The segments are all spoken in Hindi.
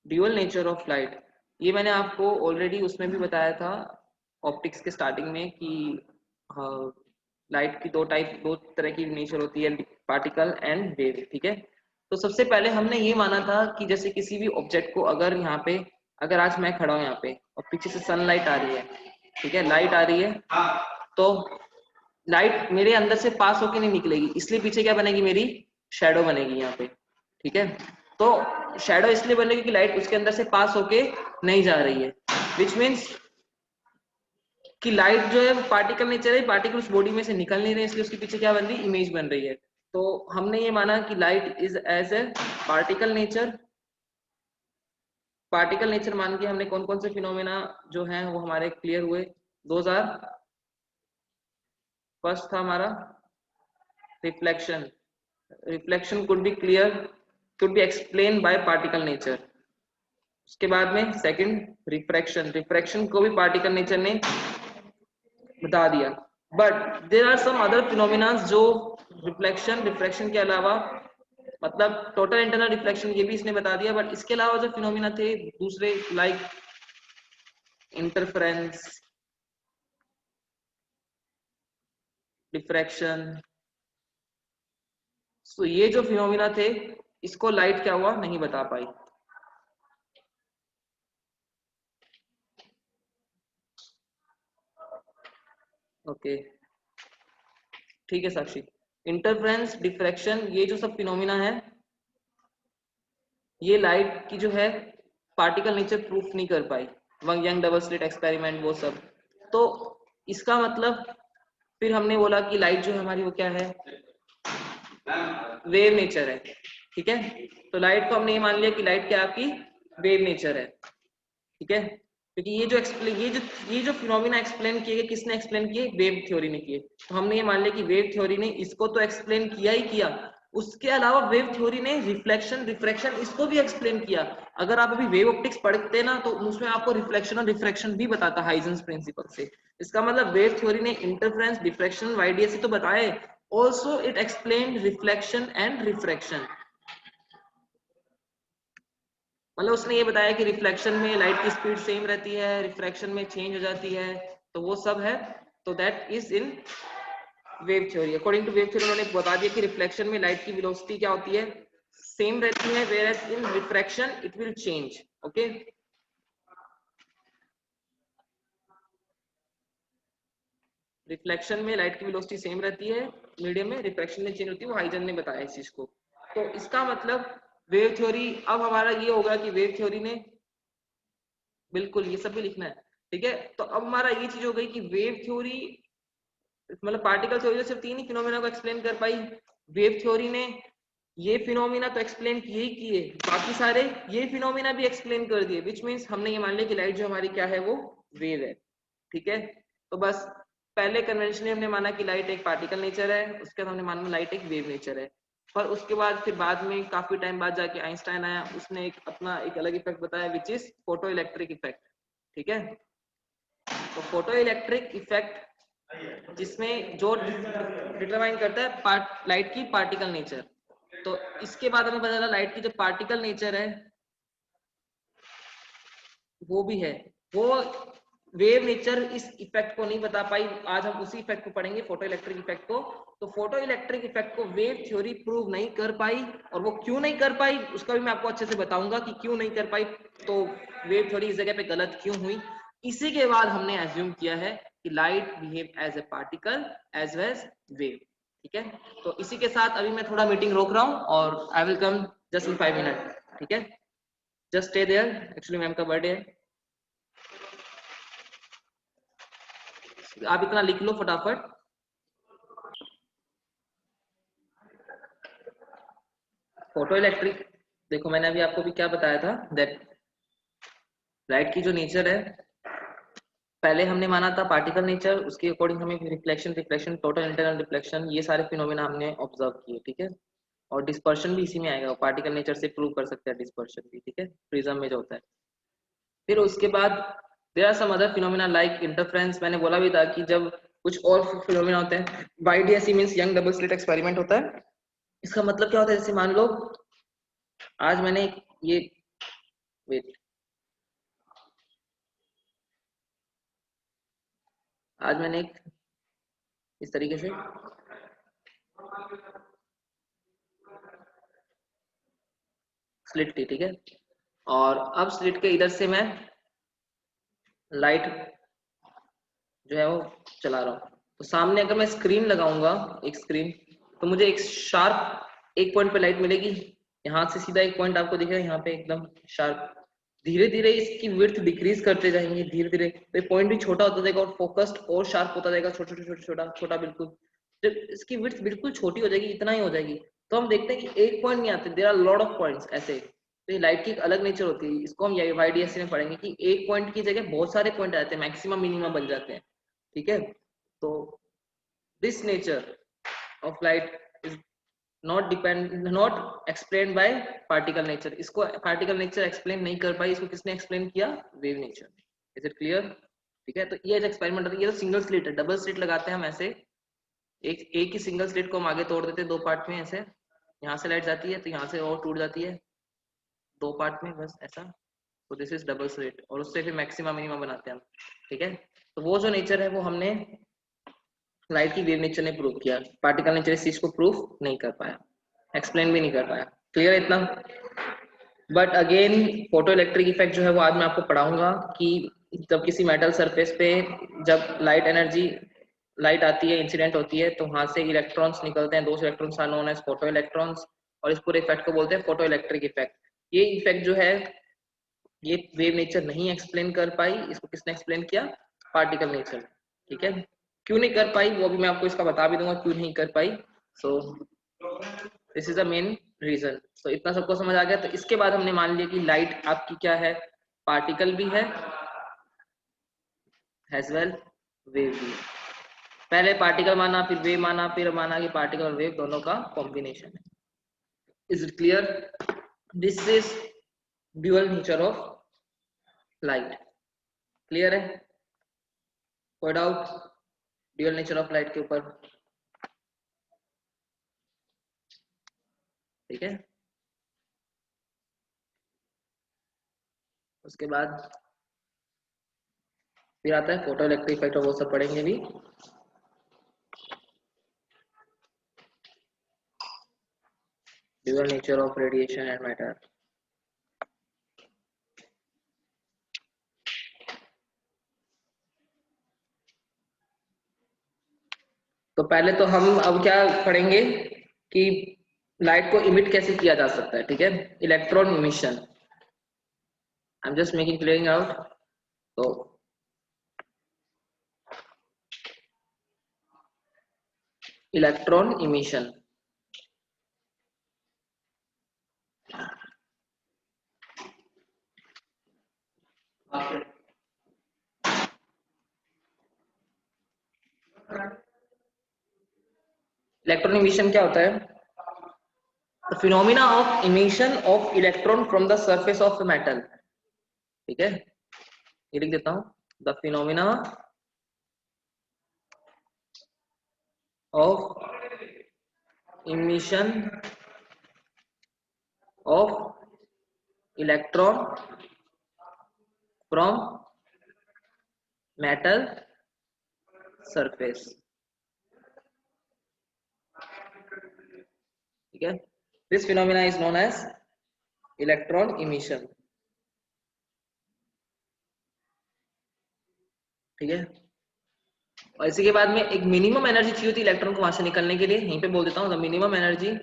ड्यूअल नेचर ऑफ लाइट, ये मैंने आपको ऑलरेडी उसमें भी बताया था ऑप्टिक्स के स्टार्टिंग में कि लाइट की दो तरह की नेचर होती है, पार्टिकल एंड वेव। ठीक है, तो सबसे पहले हमने ये माना था कि जैसे किसी भी ऑब्जेक्ट को अगर यहाँ पे, अगर आज मैं खड़ा हूँ यहाँ पे और पीछे से सनलाइट आ रही है, ठीक है, लाइट आ रही है, तो लाइट मेरे अंदर से पास होके नहीं निकलेगी, इसलिए पीछे क्या बनेगी, मेरी शैडो बनेगी यहाँ पे। ठीक है, तो शैडो इसलिए बनेगी कि लाइट उसके अंदर से पास होके नहीं जा रही है, विच मीन्स कि लाइट जो है वो पार्टिकल नेचर है, पार्टिकल उस बॉडी में से निकल नहीं रहे, इसलिए उसके पीछे क्या बन रही है, इमेज बन रही है। तो हमने ये माना कि light is as a particle nature. Particle nature मान के हमने कौन कौन से फिनोमेना जो हैं वो हमारे क्लियर हुए। 2000 फर्स्ट था हमारा reflection. Reflection could be clear, could be explain by particle nature. उसके बाद में सेकंड रिफ्रैक्शन, रिफ्रैक्शन को भी पार्टिकल नेचर ने बता दिया। But there are some other phenomena जो रिफ्लेक्शन रिफ्रैक्शन के अलावा, मतलब टोटल इंटरनल रिफ्लेक्शन ये भी इसने बता दिया, बट इसके अलावा जो फिनोमिना थे दूसरे, लाइक इंटरफेरेंस, डिफ्रैक्शन, तो ये जो फिनोमिना थे इसको लाइट क्या हुआ, नहीं बता पाई। ओके ठीक है साक्षी, इंटरफेरेंस, डिफ्रैक्शन, ये जो सब फिनोमिना है ये लाइट की जो है पार्टिकल नेचर प्रूफ नहीं कर पाई, यंग डबल स्लिट एक्सपेरिमेंट वो सब। तो इसका मतलब फिर हमने बोला कि लाइट जो है हमारी वो क्या है, वेव नेचर है। ठीक है, तो लाइट को हमने ये मान लिया कि लाइट क्या आपकी वेव नेचर है। ठीक है, क्योंकि ये जो फिनोमिना एक्सप्लेन किए गए, किसने एक्सप्लेन किए, वेव थ्योरी ने किए। तो हमने ये मान लिया कि वेव थ्योरी ने इसको तो एक्सप्लेन किया ही किया, उसके अलावा वेव थ्योरी ने रिफ्लेक्शन रिफ्रैक्शन इसको भी एक्सप्लेन किया। अगर आप अभी वेव ऑप्टिक्स पढ़ते ना तो उसमें आपको रिफ्लेक्शन और रिफ्रैक्शन भी बताता हाइजेंस प्रिंसिपल से। इसका मतलब वेव थ्योरी ने इंटरफेरेंस, डिफ्रैक्शन, वाईडीएससी तो बताए, also it explain reflection and refraction. मतलब उसने ये बताया कि रिफ्लेक्शन में लाइट की स्पीड सेम रहती है, रिफ्रैक्शन में चेंज हो जाती है, तो वो सब है। तो that is in wave theory. According to wave theory उन्होंने बता दिया कि रिफ्लेक्शन में लाइट की वेलोसिटी क्या होती है, सेम रहती है, whereas in refraction it will change. Okay, reflection में लाइट की वेलोसिटी सेम रहती है मीडियम में, रिफ्रैक्शन में चेंज होती है, वो हाइजन ने बताया इस चीज को। तो इसका मतलब वेव थ्योरी, अब हमारा ये होगा कि वेव थ्योरी ने, बिल्कुल ये सब भी लिखना है। ठीक है, तो अब हमारा ये चीज हो गई कि वेव थ्योरी, मतलब पार्टिकल थ्योरी सिर्फ तीन ही फिनोमेना को एक्सप्लेन कर पाई, वेव थ्योरी ने ये फिनोमेना तो एक्सप्लेन किए ही किए, बाकी सारे ये फिनोमेना भी एक्सप्लेन कर दिए, विच मींस हमने ये मान लिया कि लाइट जो हमारी क्या है, वो वेव है। ठीक है, तो बस पहले कन्वेंशनली हमने माना कि लाइट एक पार्टिकल नेचर है, उसके बाद हमने माना लाइट एक वेव नेचर है। पर उसके बाद फिर बाद में काफी टाइम बाद जाके आइंस्टाइन आया, उसने एक अपना एक अलग इफेक्ट बताया, which is photo electric effect. ठीक है, तो फोटो इलेक्ट्रिक इफेक्ट जिसमें जो डिटरमाइन करता है लाइट की पार्टिकल नेचर। तो इसके बाद हमें पता चला लाइट की जो पार्टिकल नेचर है वो भी है, वो वेव नेचर इस इफेक्ट को नहीं बता पाई। आज हम उसी इफेक्ट को पढ़ेंगे, फोटो इलेक्ट्रिक इफेक्ट को। तो फोटो इलेक्ट्रिक इफेक्ट को वेव थ्योरी प्रूव नहीं कर पाई, और वो क्यों नहीं कर पाई उसका भी मैं आपको अच्छे से बताऊंगा कि क्यों नहीं कर पाई, तो वेव थ्योरी इस जगह पे गलत क्यों हुई। इसी के बाद हमने एज्यूम किया है कि light behave as a particle as well as wave. ठीक है, तो इसी के साथ अभी मैं थोड़ा मीटिंग रोक रहा हूँ और I will come just in 5 minute. ठीक है, just stay there, actually ma'am का बर्थडे है। आप इतना लिख लो फटाफट। फोटो इलेक्ट्रिक, देखो मैंने अभी आपको भी क्या बताया था, दैट लाइट की जो नेचर है, पहले हमने माना था पार्टिकल नेचर, उसके अकॉर्डिंग हमें reflection reflection total internal reflection ये सारे फिनोमेना हमने ऑब्जर्व किए। ठीक है, और डिस्पर्शन भी इसी में आएगा, पार्टिकल नेचर से प्रूव कर सकते हैं डिस्पर्शन भी। ठीक है, प्रिज्म में जो होता है। फिर उसके बाद there are some other phenomena like interference. मैंने बोला भी था कि जब कुछ और फिनोमेना होते हैं, YDSE means young double slit experiment होता है। इसका मतलब क्या होता है, जैसे मान लो आज मैंने ये वेट, आज मैंने एक इस तरीके से स्लिट की, ठीक है, और अब स्लिट के इधर से मैं लाइट जो है वो चला रहा हूँ। तो सामने अगर मैं स्क्रीन लगाऊंगा, एक स्क्रीन, तो मुझे एक शार्प एक पॉइंट पे लाइट मिलेगी। यहाँ से सीधा एक पॉइंट आपको दिख रहा है, यहाँ पे एकदम शार्प। धीरे धीरे इसकी विड्थ डिक्रीज करते जाएंगे, धीरे धीरे तो पॉइंट भी छोटा होता जाएगा और फोकस्ड और शार्प होता जाएगा, छोटा छोटा छोटा छोटा बिल्कुल। जब इसकी विड्थ बिल्कुल छोटी हो जाएगी, इतना ही हो जाएगी, तो हम देखते हैं कि एक पॉइंट नहीं आते, there are lot of points ऐसे। तो ये लाइट की एक अलग नेचर होती है, इसको हम YDSC में पढ़ेंगे कि एक पॉइंट की जगह बहुत सारे पॉइंट आते हैं, मैक्सिमम मिनिमम बन जाते हैं, ठीक है। तो this nature of light is not explain by particle nature. इसको पार्टिकल नेचर एक्सप्लेन नहीं कर पाई, इसको किसने एक्सप्लेन किया? Wave nature. Is it clear? ठीक है, तो ये एक्सपेरिमेंट होता है। ये तो सिंगल स्लिट है, डबल स्लिट लगाते हैं हम ऐसे, एक ही सिंगल स्लिट को हम आगे तोड़ देते हैं दो पार्ट में ऐसे, यहाँ से लाइट जाती है तो यहाँ से और टूट जाती है दो पार्ट में, बस ऐसा। तो दिस इज डबल स्लिट, और उससे फिर मैक्सिमम मिनिमम बनाते हैं हम, ठीक है। तो वो जो नेचर है वो हमने लाइट की वेव नेचर ने प्रूव किया, पार्टिकल नेचर इस चीज को प्रूव नहीं कर पाया, एक्सप्लेन भी नहीं कर पाया। क्लियर है इतना? But again photo electric effect जो है वो आज मैं आपको पढ़ाऊंगा कि जब किसी मेटल सरफेस पे जब लाइट एनर्जी लाइट आती है, इंसिडेंट होती है, तो वहां से इलेक्ट्रॉन्स निकलते हैं, दो electrons are known as photoelectrons, और इस पूरे इफेक्ट को बोलते हैं फोटो इलेक्ट्रिक इफेक्ट। ये इफेक्ट जो है ये वेव नेचर नहीं एक्सप्लेन कर पाई, इसको किसने एक्सप्लेन किया? पार्टिकल नेचर, ठीक है। क्यों नहीं कर पाई वो भी मैं आपको इसका बता भी दूंगा क्यों नहीं कर पाई। So this is the main reason. तो इतना सबको समझ आ गया। तो इसके बाद हमने मान लिया कि लाइट आपकी क्या है, पार्टिकल भी है एज वेल वेव भी है। पहले पार्टिकल माना, फिर वेव माना, फिर माना कि पार्टिकल और वेव दोनों का कॉम्बिनेशन है। Is it clear? This is dual nature of light. Clear है? कोई doubt dual nature of light के ऊपर? ठीक है, उसके बाद फिर आता है फोटो इलेक्ट्रिक इफेक्ट, वो सब पढ़ेंगे भी। Dual nature of radiation and matter. तो पहले तो हम अब क्या पढ़ेंगे कि लाइट को इमिट कैसे किया जा सकता है, ठीक है। Electron emission, I am just making clearing out. तो इलेक्ट्रॉन इमिशन, इलेक्ट्रॉन इमिशन क्या होता है? The phenomena of emission of electron from the surface of the metal, ठीक है, ये लिख देता हूं, the phenomena of emission of electron from metal surface, ठीक है। This phenomena is known as electron emission, ठीक है। और इसी के बाद में एक मिनिमम एनर्जी चाहिए होती है इलेक्ट्रॉन को वहां से निकलने के लिए, यहीं पे बोल देता हूं, the minimum energy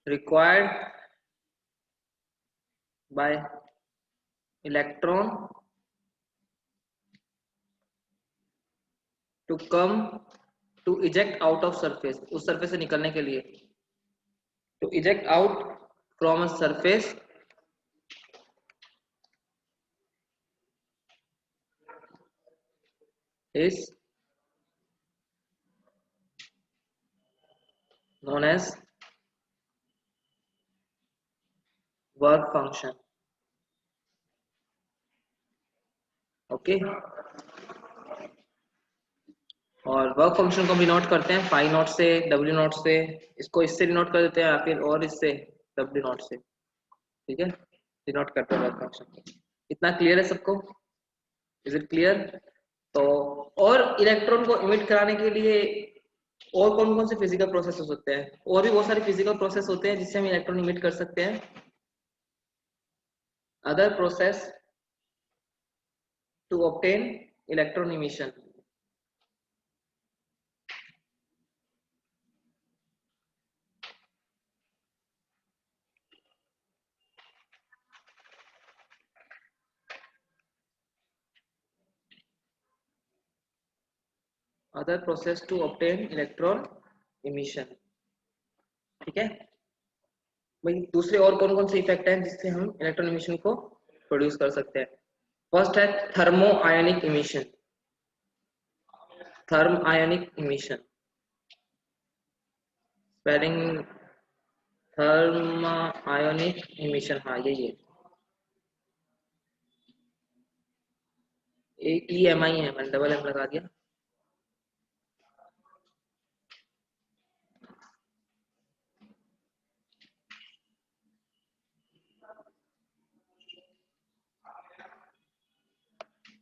required by electron to come to eject out of surface, उस surface से निकलने के लिए, to eject out from a surface is known as work function, okay। और वर्क फंक्शन को भी नोट करते हैं फाई नॉट से, डब्ल्यू नॉट से, इसको इससे डिनोट कर देते हैं या फिर और इससे डब्ल्यू नॉट से, ठीक है, डिनोट करते हैं वर्क फंक्शन। इतना क्लियर है सबको? Is it clear? तो और इलेक्ट्रॉन को इमिट कराने के लिए और कौन कौन से फिजिकल प्रोसेस होते हैं? और भी बहुत सारे फिजिकल प्रोसेस होते हैं जिससे हम इलेक्ट्रॉन इमिट कर सकते हैं। Other process to obtain electron emission. Other process to obtain electron emission, ठीक है भाई। दूसरे और कौन कौन से इफेक्ट हैं जिससे हम इलेक्ट्रॉन इमिशन को प्रोड्यूस कर सकते हैं? फर्स्ट है thermionic emission. Thermionic emission, spelling thermionic emission, हाँ यही है, EMI है, मैंने डबल एम लगा दिया।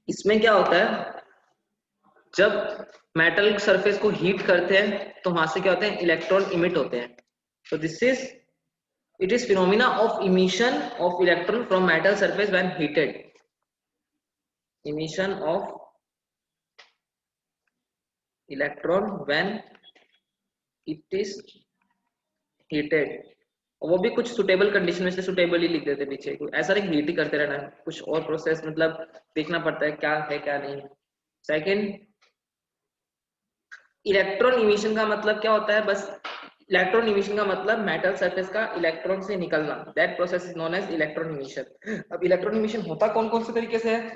इसमें क्या होता है, जब मेटल सरफेस को हीट करते हैं तो वहां से क्या होते हैं, इलेक्ट्रॉन इमिट होते हैं। तो this is, it is phenomena of emission of electron from metal surface when heated. Emission of electron when it is heated. और वो भी कुछ सुटेबल कंडीशन में से सुटेबल ही लिख देते पीछे, ऐसा नहीं हीट ही करते रहना है, कुछ और प्रोसेस मतलब देखना पड़ता है क्या है क्या नहीं है। सेकंड, इलेक्ट्रॉन इमिशन का मतलब क्या होता है, बस इलेक्ट्रॉन इमिशन का मतलब मेटल सरफेस का इलेक्ट्रॉन से निकलना, that process is known as electron emission. अब इलेक्ट्रॉन इमिशन होता कौन कौन से तरीके से है?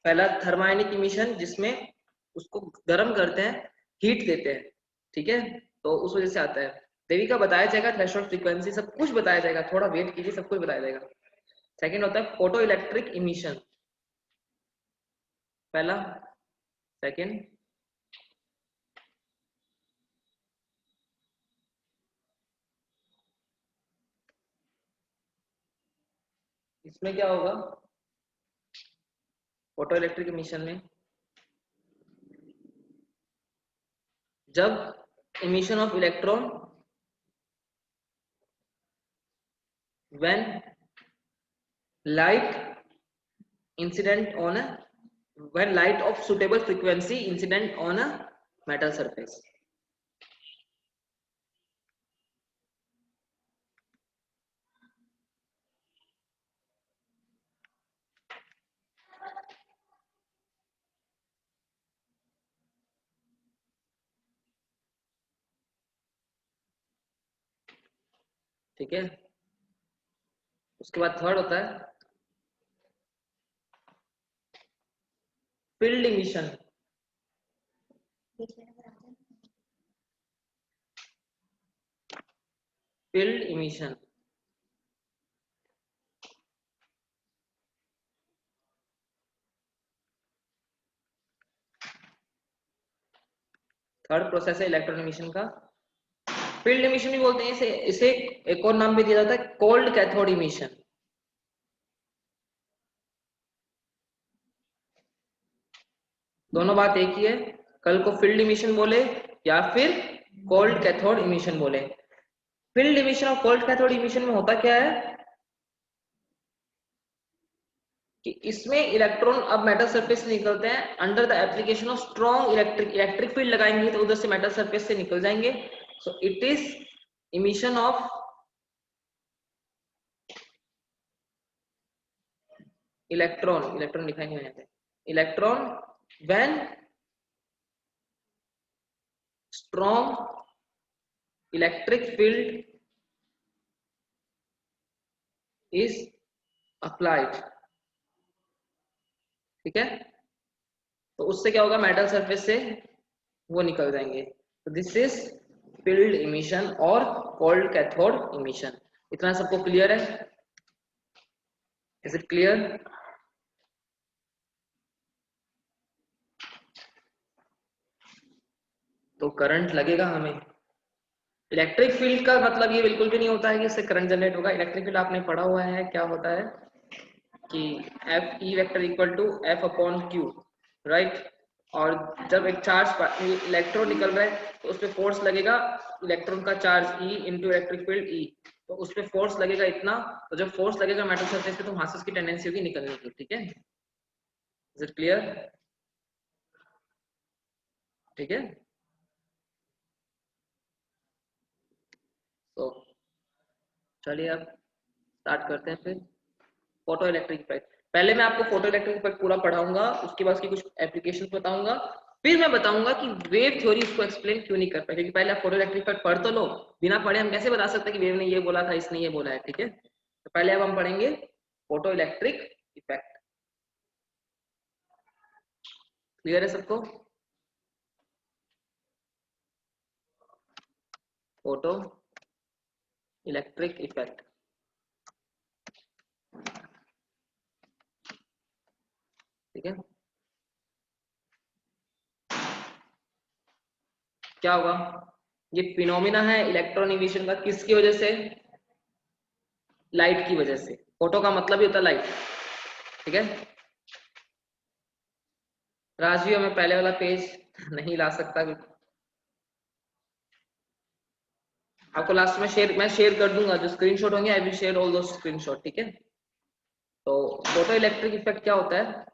पहला थर्मायोनिक इमिशन, जिसमें उसको गर्म करते हैं, हीट देते हैं, ठीक है, तो उस वजह से आता है। देविका बताया जाएगा, थ्रेशोल्ड फ्रीक्वेंसी सब कुछ बताया जाएगा, थोड़ा वेट कीजिए, सब कुछ बताया जाएगा। सेकंड होता है फोटो इलेक्ट्रिक इमिशन, पहला। सेकंड, इसमें क्या होगा फोटो इलेक्ट्रिक इमिशन में, जब emission of electron when light incident on a, when light of suitable frequency incident on a metal surface। ठीक है, उसके बाद थर्ड होता है field emission. Field emission, third process है इलेक्ट्रॉन इमिशन का। फील्ड इमिशन भी बोलते हैं इसे, इसे एक और नाम भी दिया जाता है कोल्ड कैथोड इमिशन। दोनों बात एक ही है, कल को फील्ड इमिशन बोले या फिर कोल्ड कैथोड इमिशन बोले। फील्ड इमिशन और कोल्ड कैथोड इमिशन में होता क्या है कि इसमें इलेक्ट्रॉन अब मेटल सरफेस से निकलते हैं, under the application of strong electric field लगाएंगे तो उधर से मेटल सरफेस से निकल जाएंगे। So it is emission of electron, electron दिखाई नहीं होते, electron when strong electric field is applied, ठीक है, तो उससे क्या होगा, मेटल सरफेस से वो निकल जाएंगे। तो दिस इज फील्ड इमिशन और कोल्ड कैथोड इमिशन। इतना सबको क्लियर है? Is it clear? तो करंट लगेगा हमें। इलेक्ट्रिक फील्ड का मतलब ये बिल्कुल भी नहीं होता है कि इससे करंट जनरेट होगा। इलेक्ट्रिक फील्ड आपने पढ़ा हुआ है, क्या होता है कि F E vector equal to F upon Q, right. और जब एक चार्ज इलेक्ट्रॉन निकल रहा है तो उस पर फोर्स लगेगा, इलेक्ट्रॉन का charge E into electric field E, तो उस पर फोर्स लगेगा इतना। तो जब फोर्स लगेगा मेटल सरफेस पे तो वहां से उसकी टेंडेंसी होगी निकलने की, ठीक है। Is it clear? ठीक है। तो चलिए अब स्टार्ट करते हैं फिर। फोटो इलेक्ट्रिक इफेक्ट, पहले मैं आपको फोटो इलेक्ट्रिक इफेक्ट पूरा पढ़ाऊंगा, उसके बाद उसकी कुछ एप्लीकेशन बताऊंगा, फिर मैं बताऊंगा कि वेव थ्योरी उसको एक्सप्लेन क्यों नहीं कर पाए। क्योंकि पहले आप फोटो इलेक्ट्रिक इफेक्ट पढ़ तो लो, बिना पढ़े हम कैसे बता सकते हैं कि वेव ने ये बोला था, इसने ये बोला है, ठीक है। तो पहले अब हम पढ़ेंगे फोटो इलेक्ट्रिक इफेक्ट। क्लियर है सबको? फोटो इलेक्ट्रिक इफेक्ट, ठीक है। क्या होगा, ये फिनोमिना है इलेक्ट्रॉन इमिशन का, किसकी वजह से? लाइट की वजह से। फोटो का मतलब ही होता है लाइट, ठीक है। राजवी मैं पहले वाला पेज नहीं ला सकता, आपको लास्ट में मैं शेयर कर दूंगा, जो स्क्रीनशॉट होंगे आई विल शेयर ऑल दो स्क्रीनशॉट, ठीक है। तो फोटो इलेक्ट्रिक इफेक्ट क्या होता है?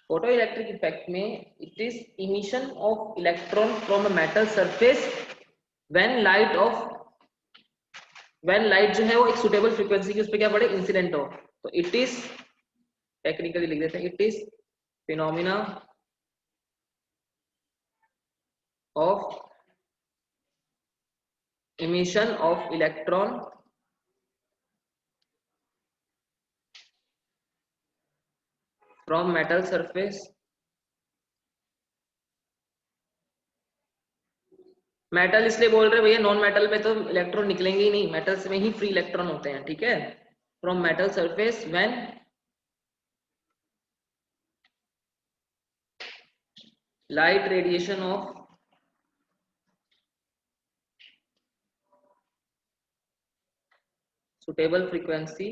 फोटो इलेक्ट्रिक इफेक्ट में it is emission of electron from a metal surface when light जो है वो एक सुटेबल फ्रीक्वेंसी की उस पर क्या पड़े, इंसिडेंट हो। तो इट इज, टेक्निकली लिख देते हैं, it is phenomena of emission of electron from metal surface, metal इसलिए बोल रहे भैया, नॉन मेटल में तो इलेक्ट्रॉन निकलेंगे ही नहीं, मेटल्स में ही फ्री इलेक्ट्रॉन होते हैं, ठीक है। From metal surface when light radiation of suitable frequency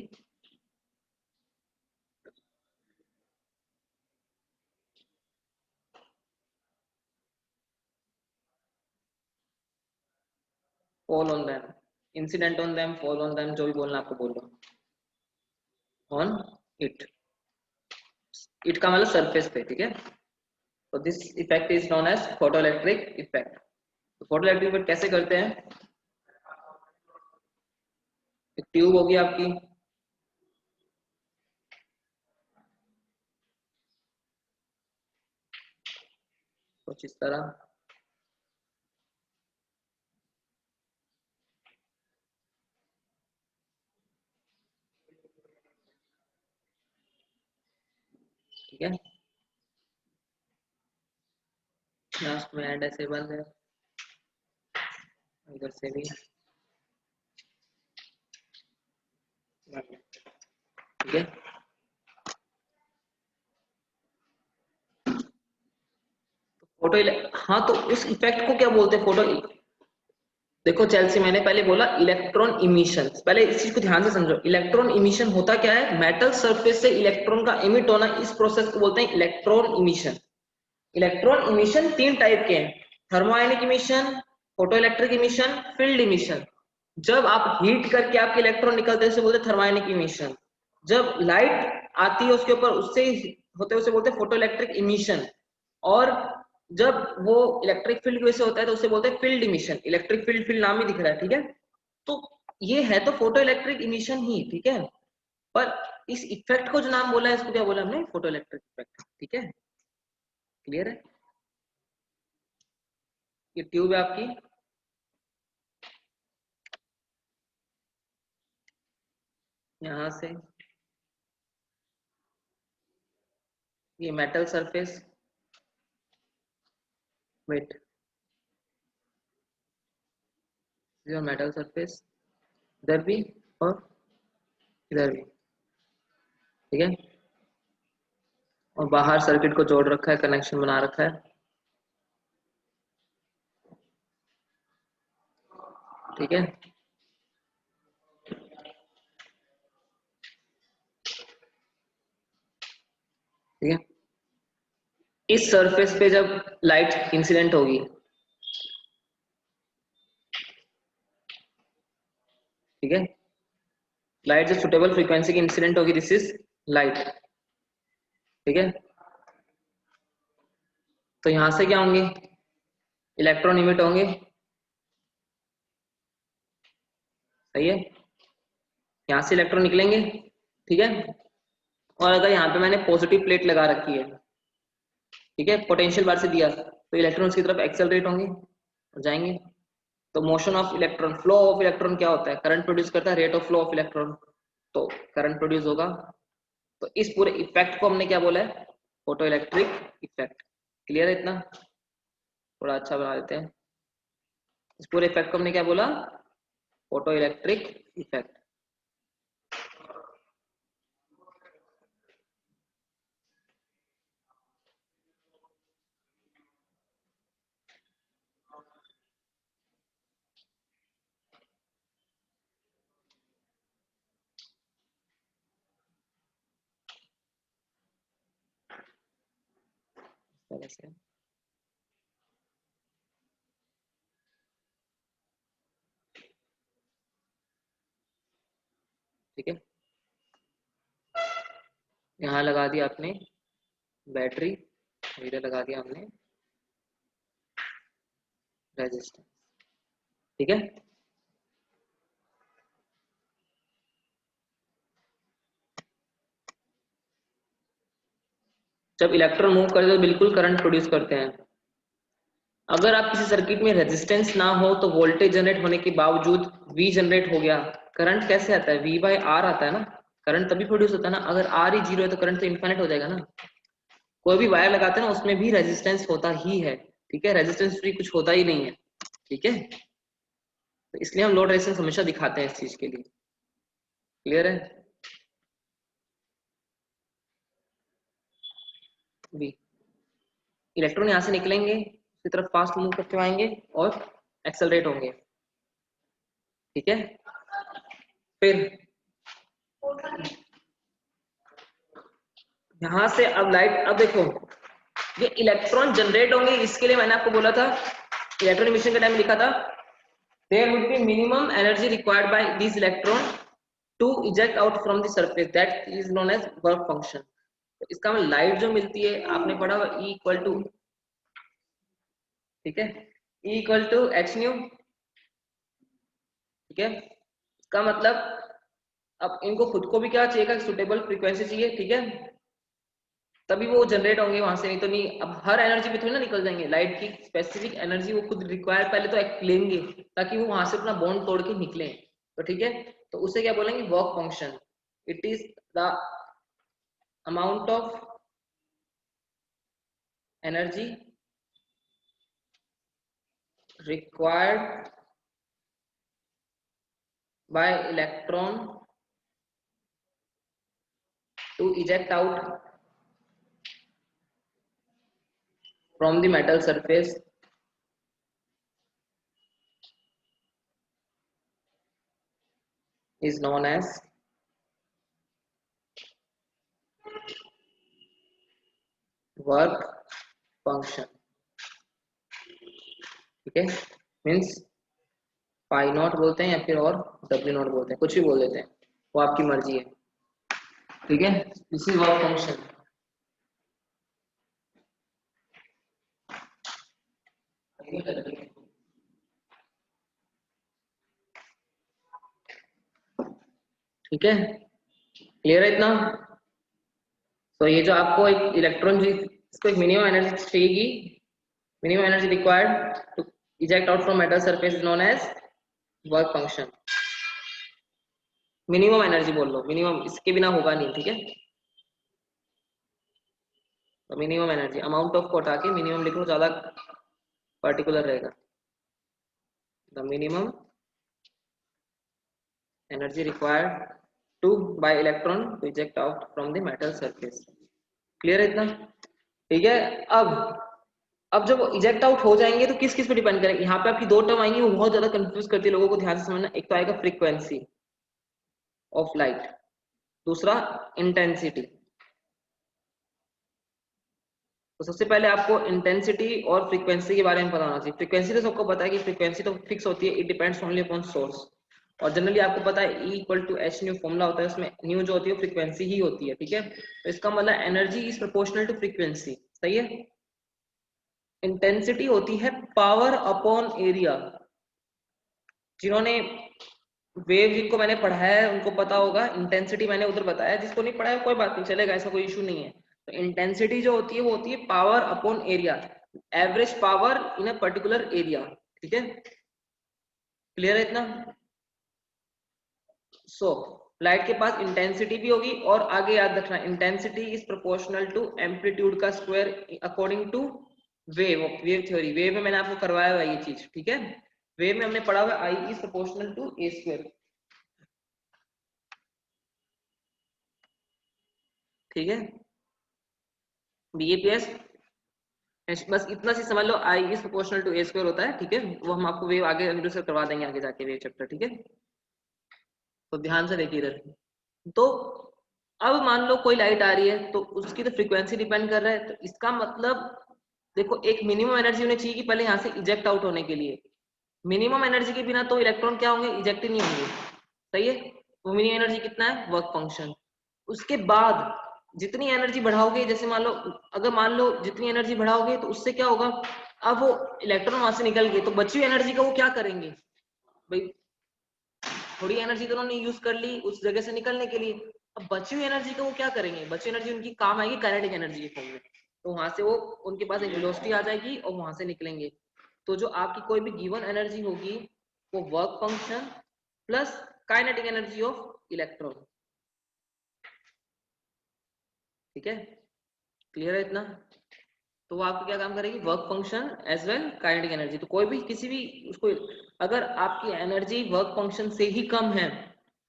fall on them, incident on them, fall on them, जो भी बोलना आपको बोल लो, on it, it का मतलब सरफेस पे, ठीक है। तो this effect is known as photoelectric effect. तो फोटो इलेक्ट्रिक इफेक्ट कैसे करते हैं? एक ट्यूब होगी आपकी, कुछ इस तरह, ठीक है। लास्ट में एंड ऐसे बंद है, इधर से भी, ठीक है। फोटो, हाँ तो उस इफेक्ट को क्या बोलते हैं? फोटो, देखो चेल्सी, मैंने पहले बोला इलेक्ट्रॉन इमिशन, पहले इस चीज को ध्यान से समझो। इलेक्ट्रॉन इमिशन होता क्या है? मेटल सरफेस से इलेक्ट्रॉन का इमिट होना, इस प्रोसेस को बोलते हैं इलेक्ट्रॉन इमिशन। इलेक्ट्रॉन इमिशन तीन टाइप के हैं, thermionic emission, photo electric emission, field emission. जब आप हीट करके आपके इलेक्ट्रॉन निकलते हैं उसे बोलते हैं थर्मोआयनिक इमिशन। जब लाइट आती है उसके ऊपर, उससे होते उसे बोलते हैं फोटो इलेक्ट्रिक इमिशन। और जब वो इलेक्ट्रिक फील्ड की वजह से होता है तो उसे बोलते हैं field emission. Electric field, field नाम ही दिख रहा है, ठीक है। तो ये है तो फोटो इलेक्ट्रिक इमिशन ही, ठीक है। पर इस इफेक्ट को जो नाम बोला है इसको क्या बोला हमने? फोटो इलेक्ट्रिक इफेक्ट, ठीक है। क्लियर है? ये ट्यूब है आपकी, यहां से ये metal surface, wait, your metal surface, इधर भी और इधर भी, ठीक है। और बाहर सर्किट को जोड़ रखा है, कनेक्शन बना रखा है, ठीक है। ठीक है, इस सरफेस पे जब लाइट इंसिडेंट होगी, ठीक है, लाइट जो सुटेबल फ्रीक्वेंसी की इंसिडेंट होगी, दिस इज लाइट, ठीक है। तो यहां से क्या होंगे, इलेक्ट्रॉन इमिट होंगे, सही है, यहां से इलेक्ट्रॉन निकलेंगे, ठीक है। और अगर यहाँ पे मैंने पॉजिटिव प्लेट लगा रखी है, ठीक है, पोटेंशियल बार से दिया, तो इलेक्ट्रॉन्स की तरफ एक्सेलरेट होंगे और जाएंगे। तो motion of electron, flow of electron क्या होता है, करंट प्रोड्यूस करता है, rate of flow of electron, तो करंट प्रोड्यूस होगा। तो इस पूरे इफेक्ट को हमने क्या बोला है, फोटो इलेक्ट्रिक इफेक्ट। क्लियर है इतना, थोड़ा अच्छा बना देते हैं। इस पूरे इफेक्ट को हमने क्या बोला, फोटो इलेक्ट्रिक इफेक्ट। ठीक है, यहाँ लगा दिया आपने बैटरी, इधर लगा दिया हमने रेजिस्टेंस, ठीक है। जब इलेक्ट्रॉन मूव करते हैं तो बिल्कुल करंट प्रोड्यूस करते हैं। अगर आप किसी सर्किट में रेजिस्टेंस ना हो तो वोल्टेज जनरेट होने के बावजूद V जनरेट हो गया, करंट कैसे आता है, V/R आता है ना, करंट तभी प्रोड्यूस होता है ना। अगर R ही जीरो है तो करंट तो इनफाइनाइट हो जाएगा ना। कोई भी वायर लगाते हैं ना, उसमें भी रेजिस्टेंस होता ही है, ठीक है, रेजिस्टेंस फ्री कुछ होता ही नहीं है, ठीक है। तो इसलिए हम लोड रेजिस्टेंस हमेशा दिखाते हैं इस चीज के लिए। क्लियर है, V इलेक्ट्रॉन यहाँ से निकलेंगे, उसकी तरफ फास्ट मूव करके आएंगे और एक्सेलरेट होंगे, ठीक है। फिर यहां से अब लाइट, अब देखो ये इलेक्ट्रॉन जनरेट होंगे, इसके लिए मैंने आपको बोला था, इलेक्ट्रॉन इमिशन के टाइम लिखा था, there would be minimum energy required by these electron to eject out from the surface, that is known as work function। तो इसका मतलब लाइट जो मिलती है, आपने पढ़ा E इक्वल टू, ठीक है, E equal to H nu, ठीक है। इसका मतलब अब इनको खुद को भी क्या चाहिए, सुटेबल फ्रीक्वेंसी चाहिए, ठीक है, तभी वो जनरेट होंगे वहां से, नहीं तो नहीं। अब हर एनर्जी पे थोड़ी ना निकल जाएंगे, लाइट की स्पेसिफिक एनर्जी वो खुद रिक्वायर पहले तो लेंगे, ताकि वो वहां से अपना बॉन्ड तोड़ के निकले, तो ठीक है। तो उसे क्या बोलेंगे, work function. It is the amount of energy required by electron to eject out from the metal surface is known as work function, ठीक है। मीन्स पाई नॉट बोलते हैं या फिर और डब्ल्यू नॉट बोलते हैं, कुछ भी बोल देते हैं, वो आपकी मर्जी है, ठीक है। This is work function. ठीक है, क्लियर है इतना। तो ये जो आपको एक इलेक्ट्रॉन, इसको एक मिनिमम एनर्जी चाहिएगी, minimum energy required to eject out from metal surface is known as work function. Minimum energy बोल लो, मिनिमम, इसके बिना होगा नहीं, ठीक है। तो मिनिमम एनर्जी, अमाउंट ऑफ को हटा के मिनिमम लिख लो, ज्यादा पर्टिकुलर रहेगा। The minimum energy required to by electron to eject out from the metal surface. Clear है इतना? ठीक है। अब जब वो इजेक्ट आउट हो जाएंगे तो किस किस पे डिपेंड करेंगे? यहाँ पे आपकी दो टर्म आएंगी, वो बहुत ज्यादा कंफ्यूज करती है लोगों को, ध्यान से समझना। एक तो आएगा फ्रीक्वेंसी ऑफ लाइट, दूसरा इंटेंसिटी। तो सबसे पहले आपको इंटेंसिटी और फ्रीक्वेंसी के बारे में पता होना चाहिए। फ्रीक्वेंसी तो सबको पता है कि फ्रीक्वेंसी तो फिक्स होती है, it depends only upon source. और जनरली आपको पता है E equal to H nu formula होता है, उसमें न्यू जो होती है फ्रीक्वेंसी ही होती है। ठीक है, तो इसका मतलब energy is proportional to frequency. सही है। इंटेंसिटी होती है पावर अपॉन एरिया। जिन्होंने वेव, जिनको मैंने पढ़ाया है उनको पता होगा। इंटेंसिटी मैंने उधर बताया, जिसको नहीं पढ़ाया कोई बात नहीं, चलेगा, ऐसा कोई इशू नहीं है। तो इंटेंसिटी जो होती है वो होती है power upon area, average power in a particular area. ठीक है, क्लियर है इतना? सो लाइट के पास इंटेंसिटी भी होगी, और आगे याद रखना intensity is proportional to amplitude का square according to wave theory. Wave में मैंने आपको करवाया हुआ ये चीज। ठीक है, वेव में हमने पढ़ा हुआ I is proportional to a square. ठीक है, बीएपीएस बस इतना सी समझ लो, I is proportional to a square होता है। ठीक है, वो हम आपको वेव आगे इंट्रोड्यूस करवा देंगे आगे जाके वेव चैप्टर। ठीक है, तो ध्यान से देखिए इधर। तो अब मान लो कोई लाइट आ रही है, तो उसकी तो फ्रीक्वेंसी डिपेंड कर रहा है। तो इसका मतलब देखो, एक मिनिमम एनर्जी होनी चाहिए कि पहले यहाँ से इजेक्ट आउट होने के लिए। मिनिमम एनर्जी के बिना तो इलेक्ट्रॉन क्या होंगे, इजेक्ट ही नहीं होंगे। सही है, वो मिनिमम एनर्जी कितना है, वर्क फंक्शन। उसके बाद जितनी एनर्जी बढ़ाओगे, जैसे मान लो, अगर मान लो जितनी एनर्जी बढ़ाओगे तो उससे क्या होगा, अब वो इलेक्ट्रॉन वहां से निकल गए, तो बची हुई एनर्जी का वो क्या करेंगे भाई? थोड़ी एनर्जी तो उन्होंने यूज कर ली उस जगह से निकलने के लिए, अब बची हुई एनर्जी का वो क्या करेंगे? बची एनर्जी उनकी काम आएगी काइनेटिक एनर्जी के फॉर्म में। तो वहां से वो, उनके पास एक वेलोसिटी आ जाएगी और वहां से निकलेंगे। तो जो आपकी कोई भी गिवन एनर्जी होगी, वो work function plus kinetic energy of electron. ठीक है, क्लियर है इतना? तो वो आपको क्या काम करेगी, work function as well kinetic energy. तो कोई भी किसी भी उसको, अगर आपकी एनर्जी वर्क फंक्शन से ही कम है,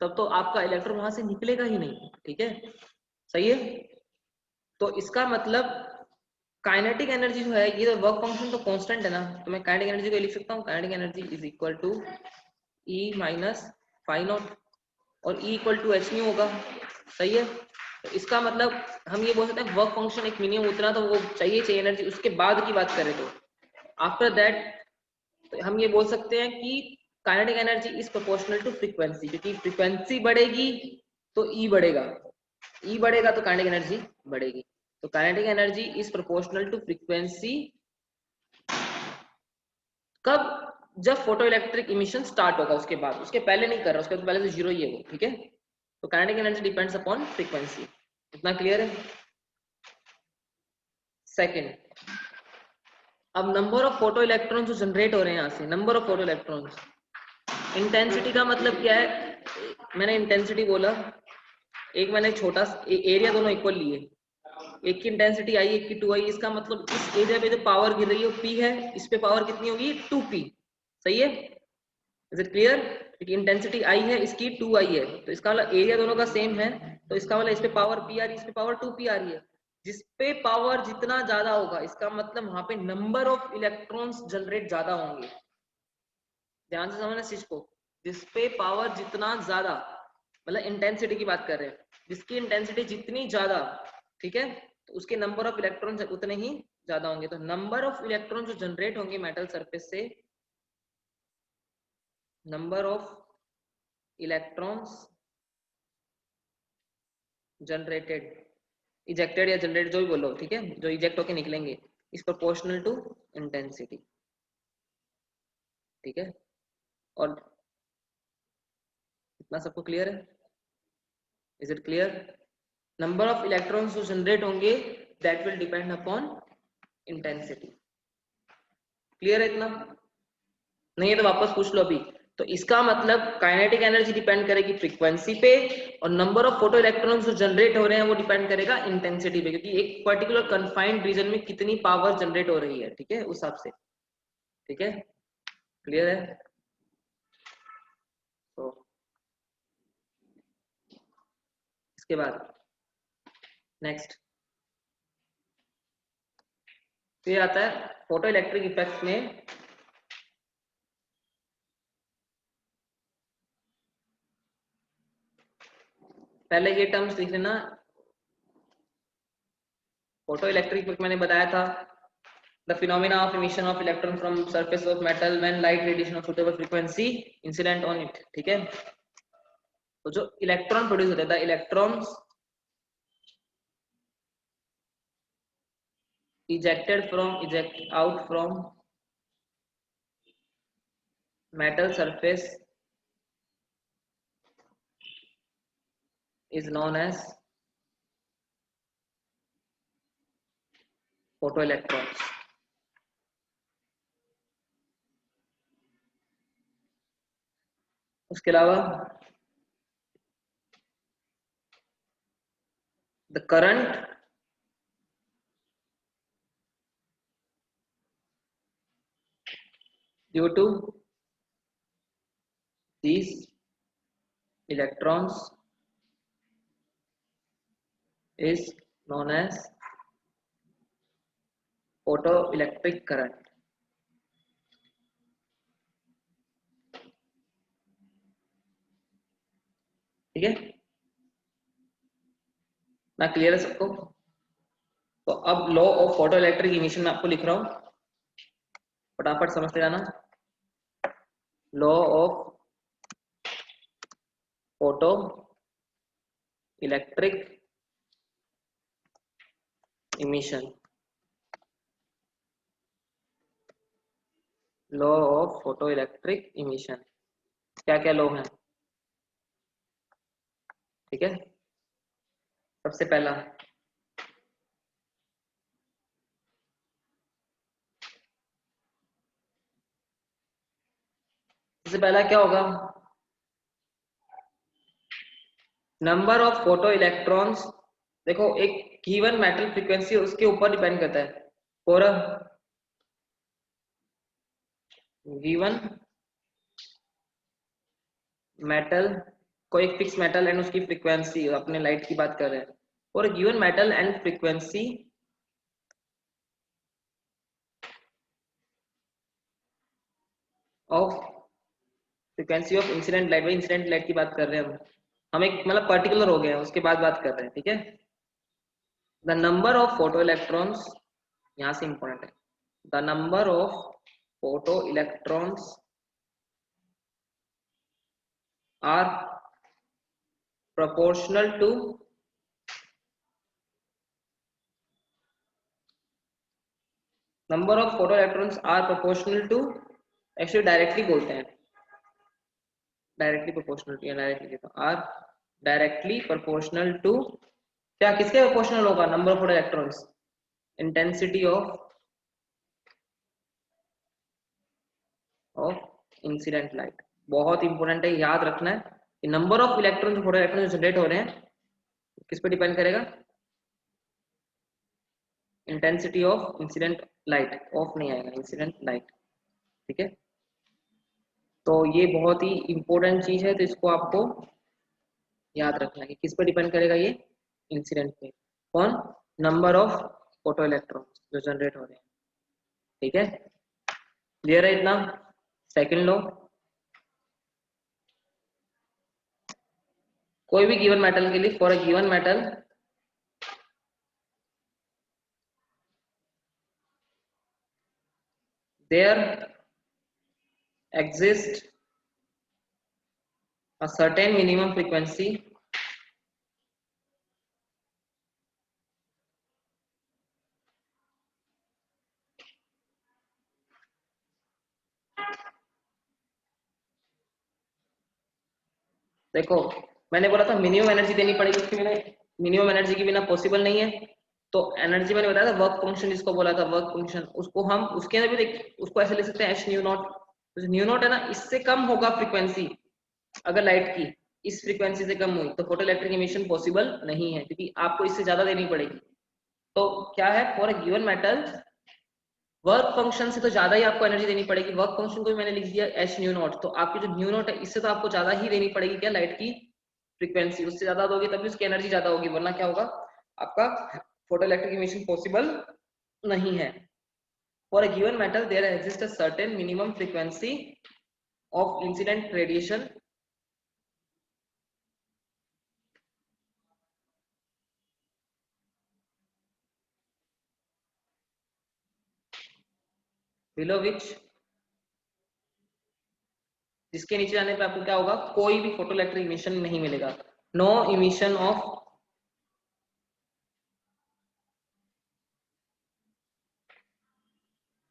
तब तो आपका इलेक्ट्रॉन वहां से निकलेगा ही नहीं। ठीक है, सही है। तो इसका मतलब काइनेटिक एनर्जी जो है, ये तो वर्क फंक्शन तो कांस्टेंट है ना, तो मैं काइनेटिक एनर्जी को लिख सकता हूँ, kinetic energy is equal to E minus phi not, और E equal to H nu होगा। सही है, तो इसका मतलब हम ये बोल सकते हैं वर्क फंक्शन एक मिनिमम उतना तो वो चाहिए एनर्जी। उसके बाद की बात करें तो आफ्टर दैट हम ये बोल सकते हैं कि kinetic energy is proportional to frequency, क्योंकि फ्रीक्वेंसी बढ़ेगी तो ई बढ़ेगा, ई बढ़ेगा तो काइनेटिक एनर्जी बढ़ेगी। तो kinetic energy is proportional to frequency कब? जब फोटो इलेक्ट्रिक इमिशन स्टार्ट होगा, उसके बाद, उसके पहले नहीं कर रहा, उसके पहले तो जीरो ही है वो। ठीक है, तो kinetic energy depends upon frequency. इतना क्लियर है? सेकंड, अब नंबर ऑफ फोटो इलेक्ट्रॉन जो जनरेट हो रहे हैं यहाँ से, number of photo electrons. Intensity का मतलब क्या है? मैंने इंटेंसिटी बोला, एक मैंने छोटा एरिया दोनों इक्वल लिए, एक की इंटेंसिटी आई, एक की 2 आई। इसका मतलब इस एरिया पे जो पावर गिर रही है वो P है, इस पे पावर कितनी होगी, 2P। सही है, इज इट क्लियर? क्योंकि इंटेंसिटी आई है, इसकी 2 आई है, तो इसका मतलब एरिया दोनों का सेम है, तो इसका मतलब इस पे पावर P आ रही है, इस पे पावर 2P आ रही है। जिस पे पावर जितना ज्यादा होगा, इसका मतलब वहां पे नंबर ऑफ इलेक्ट्रॉन्स जनरेट ज्यादा होंगे। ध्यान से समझना इस चीज को, जिस पे पावर जितना ज्यादा, मतलब इंटेंसिटी की बात कर रहे हैं, जिसकी इंटेंसिटी जितनी ज्यादा, ठीक है, तो उसके नंबर ऑफ इलेक्ट्रॉन उतने ही ज्यादा होंगे। तो नंबर ऑफ इलेक्ट्रॉन जो जनरेट होंगे मेटल सरफेस से, number of electrons generated, ejected या जनरेटेड जो भी बोलो, ठीक है, जो इजेक्ट होके निकलेंगे, इज प्रोपोर्शनल टू इंटेंसिटी। ठीक है, और इतना सबको क्लियर है? Is it clear? Number of electrons जो जनरेट होंगे that will depend upon intensity. Clear है इतना? नहीं है तो वापस पूछ लो अभी। तो इसका मतलब काइनेटिक एनर्जी डिपेंड करेगी फ्रीक्वेंसी पे, और नंबर ऑफ फोटो इलेक्ट्रॉन्स जो जनरेट हो रहे हैं वो डिपेंड करेगा इंटेंसिटी पे, क्योंकि एक पर्टिकुलर कन्फाइंड रीजन में कितनी पावर जनरेट हो रही है। ठीक है, उस हिसाब से। ठीक है, क्लियर है? तो इसके बाद नेक्स्ट फिर आता है फोटो इलेक्ट्रिक इफेक्ट में पहले ये टर्म्स लिख लेना। फोटो इलेक्ट्रिक इफेक्ट मैंने बताया था, the phenomena of emission of electron from surface of metal when light radiation of suitable frequency incident on it। ठीक है, तो जो इलेक्ट्रॉन प्रोड्यूस होता है, electrons eject out from metal surface is known as photoelectrons। उसके अलावा the current due to these electrons is known as photoelectric current। ठीक है ना, क्लियर है सबको? तो अब law of photo electric emission में आपको लिख रहा हूं, फटाफट समझते जाना। Law of photo electric emission, law of photo electric emission, क्या क्या लॉ हैं? ठीक है, सबसे पहला क्या होगा? नंबर ऑफ फोटो इलेक्ट्रॉन्स, देखो एक गिवन मेटल फ्रीक्वेंसी उसके ऊपर डिपेंड करता है। फॉर अ गिवन मेटल, कोई एक फिक्स मेटल एंड उसकी फ्रीक्वेंसी, अपने लाइट की बात कर रहे हैं, for a given metal and frequency of incident light, भाई इंसिडेंट लाइट की बात कर रहे हैं हम एक मतलब पर्टिकुलर हो गया, उसके बाद बात कर रहे हैं। ठीक है, the number of photo electrons, यहां से इंपॉर्टेंट है, the number of photo electrons are proportional to number of photoelectrons are proportional to, actually directly बोलते हैं, डायरेक्टली प्रोपोर्शनल टू, या directly are directly proportional to, क्या किसके प्रोपोर्शनल होगा? Number of photoelectrons, intensity of incident light. बहुत इंपॉर्टेंट है, याद रखना है कि number of electron, photo electron generate हो रहे हैं किस पे डिपेंड करेगा? Intensity of incident light, of नहीं आएगा, इंसिडेंट लाइट। ठीक है, तो ये बहुत ही इंपॉर्टेंट चीज है, तो इसको आपको याद रखना है कि किस पे डिपेंड करेगा ये? इंसिडेंट पे। कौन? नंबर ऑफ फोटो इलेक्ट्रॉन जो जनरेट हो रहे हैं। ठीक है, क्लियर है इतना? सेकंड लो, कोई भी गिवन मेटल के लिए, for a given metal there exist a certain minimum frequency देखो मैंने बोला था मिनिमम एनर्जी देनी पड़ेगी, उसके बिना, मिनिमम एनर्जी के बिना पॉसिबल नहीं है। तो एनर्जी मैंने बताया था, वर्क फंक्शन जिसको बोला था, वर्क फंक्शन, उसको हम उसके अंदर भी देख, उसको ऐसे लिख सकते हैं एच न्यू नॉट। तो न्यू नॉट है ना, इससे कम होगा फ्रीक्वेंसी, अगर लाइट की इस फ्रीक्वेंसी से कम हुई तो फोटो इलेक्ट्रिक इमिशन पॉसिबल नहीं है, क्योंकि आपको इससे ज्यादा देनी पड़ेगी। तो क्या है, for a given metal work function से तो ज्यादा ही आपको एनर्जी देनी पड़ेगी। वर्क फंक्शन को भी मैंने लिख दिया एच न्यू नॉट, तो आपकी जो न्यू नॉट है इससे तो आपको ज्यादा ही देनी पड़ेगी क्या? लाइट की फ्रीक्वेंसी उससे ज्यादा दोगे तभी उसकी एनर्जी ज्यादा होगी, वरना क्या होगा आपका फोटो इलेक्ट्रिक इमिशन पॉसिबल नहीं है। For a given metal, there exists a certain minimum frequency of incident radiation below which, जिसके नीचे जाने पे आपको क्या होगा, कोई भी फोटो इलेक्ट्रिक इमिशन नहीं मिलेगा। No emission of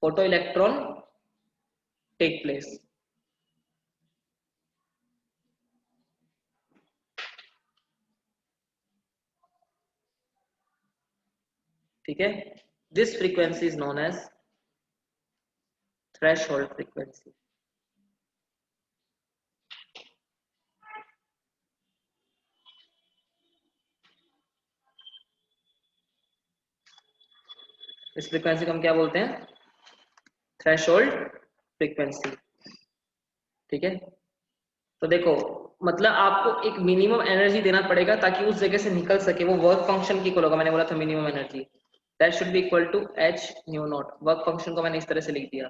photoelectron take place. ठीक है, this frequency is known as threshold frequency. इस फ्रीक्वेंसी को हम क्या बोलते हैं, थ्रेशोल्ड फ्रीक्वेंसी। ठीक है, तो देखो मतलब आपको एक मिनिमम एनर्जी देना पड़ेगा ताकि उस जगह से निकल सके, वो वर्क फंक्शन की इक्वल होगा। मैंने बोला था minimum energy that should be equal to H nu not. Work function को मैंने इस तरह से लिख दिया।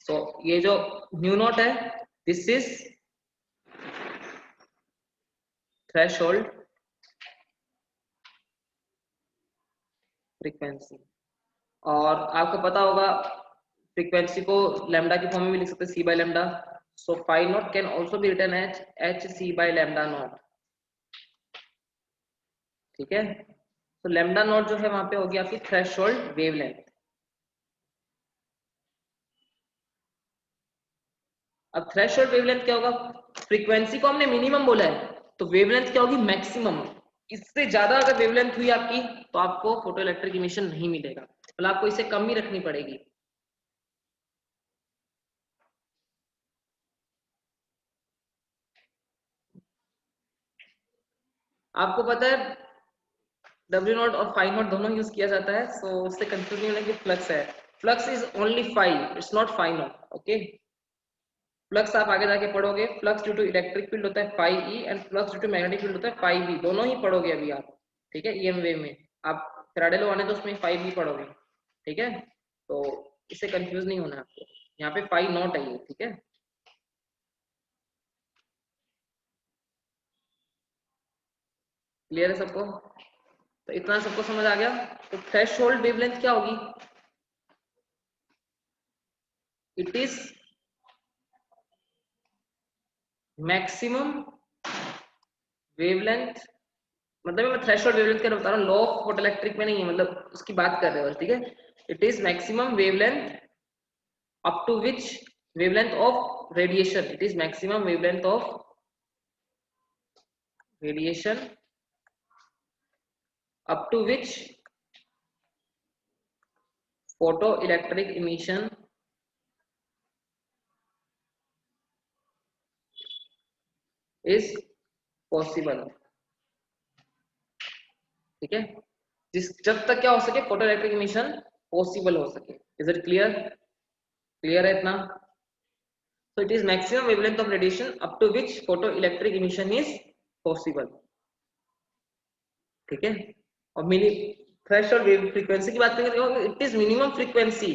सो ये जो न्यू नॉट है दिस इज थ्रेशोल्ड फ्रीक्वेंसी। और आपको पता होगा फ्रीक्वेंसी को लैम्डा की फॉर्म में भी लिख सकते हैं, c by lambda. So phi not can also be written as h c by lambda not. ठीक है, तो लैम्डा नॉट जो है वहां पे होगी आपकी थ्रेशोल्ड वेवलेंथ। अब थ्रेशोल्ड वेवलेंथ क्या होगा, फ्रीक्वेंसी को हमने मिनिमम बोला है तो वेवलेंथ क्या होगी, मैक्सिमम। इससे ज्यादा अगर वेवलेंथ हुई आपकी तो आपको फोटो इलेक्ट्रिक इमिशन नहीं मिलेगा, मतलब आपको इसे कम ही रखनी पड़ेगी। आपको पता है W नॉट और फाई नॉट दोनों यूज किया जाता है, सो उससे कंफ्यूज नहीं होना कि फ्लक्स है। Flux is only phi, it's not phi not. Okay, flux आप आगे जाके पढ़ोगे, flux due to electric field होता है phi E and flux due to magnetic field होता है फाई बी। दोनों ही पढ़ोगे अभी आप। ठीक है, ईएम वेव में आप फैराडे लॉ आने तो उसमें फाई बी पढ़ोगे। ठीक है, तो इससे कंफ्यूज नहीं होना आपको, यहाँ पे फाई नॉट है ये। ठीक है, क्लियर है सबको, तो इतना सबको समझ आ गया। तो थ्रेशोल्ड वेवलेंथ क्या होगी, इट इज मैक्सिमम वेवलेंथ। मतलब मैं थ्रेशोल्ड वेवलेंथ का बता रहा हूँ, लॉ ऑफ फोटोइलेक्ट्रिक में नहीं है, मतलब उसकी बात कर रहे हो। ठीक है, it is maximum wavelength up to which wavelength of radiation, it is maximum wavelength of radiation up to which photoelectric emission is possible। ठीक है, जिस जब तक क्या हो सके, फोटो इलेक्ट्रिक इमिशन पॉसिबल हो सके। इज इट क्लियर, क्लियर है इतना। so it is maximum wavelength of radiation up to which photoelectric emission is possible। ठीक है, और मिनी थ्रेशोल्ड वेव फ्रीक्वेंसी की बात करेंगे तो इट इज मिनिमम फ्रीक्वेंसी,